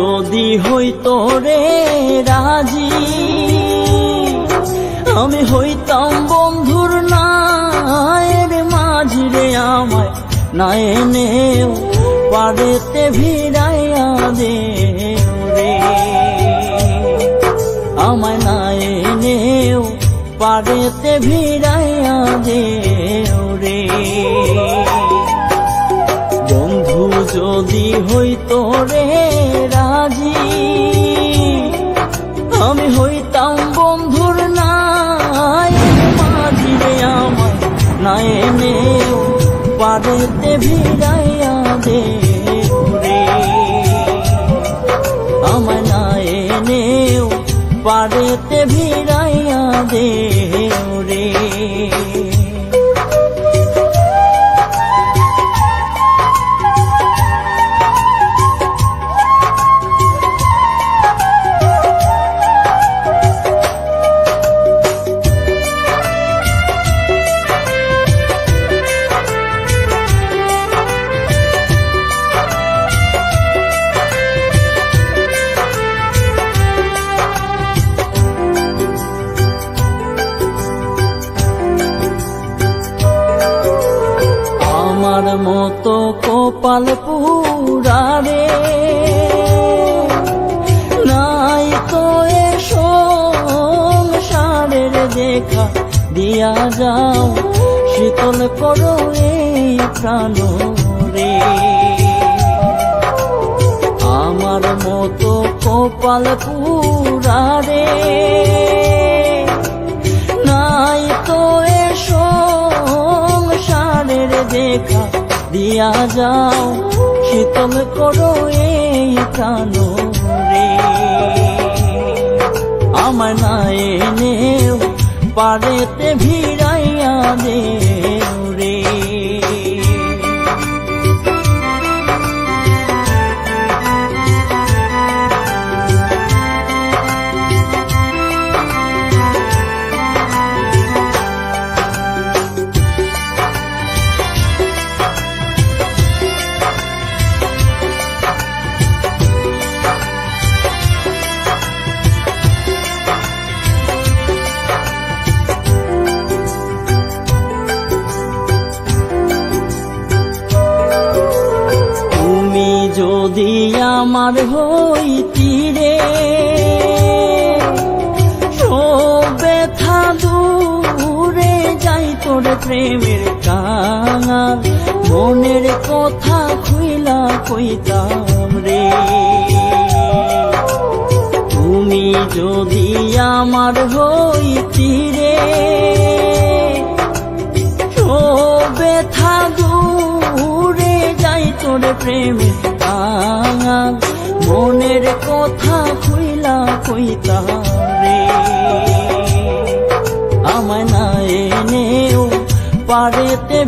যদি হইতো রে রাজি, আমি হইতাম বন্ধুর নায়ের মাঝি রে। আমায় না এনেও পারেতে ভিড়াইয়া দে রে, আমায় না এনেও পারেতে ভিড়াইয়া দে রে। বন্ধু যদি হইতো রে রাজি, আমি হইতাম বন্ধুর নায়ের মাঝি রে। আমায় না এনেও পারেতে ভিড়াইয়া দে রে, আমায় না এনেও পারেতে ভিড়াইয়া দে রে। আমার মতো কপাল পুরা রে, নাই তো এ সংসারের দেখা দিয়া যাও, শীতল করো এই প্রাণ রে। আমার মতো কপাল পুরা রে, নাই তো এ সংসারের দেখা দিয়া যাও, শীতল করো এই প্রাণ রে। আমার না এনেও পারেতে ভিড়াইয়া দে রে। যদি আমার হইতি রে সব ব্যথা দূরে যাই, তোর প্রেমের কাঙাল মনের কথা খুইলা কইতাম রে। তুমি যদি আমার হইতি রে সব ব্যথা দূরে যাই, তোর প্রেমের কাঙাল মনের কথা খুইলা কইতাম রে। আমায় না এনেও পারেতে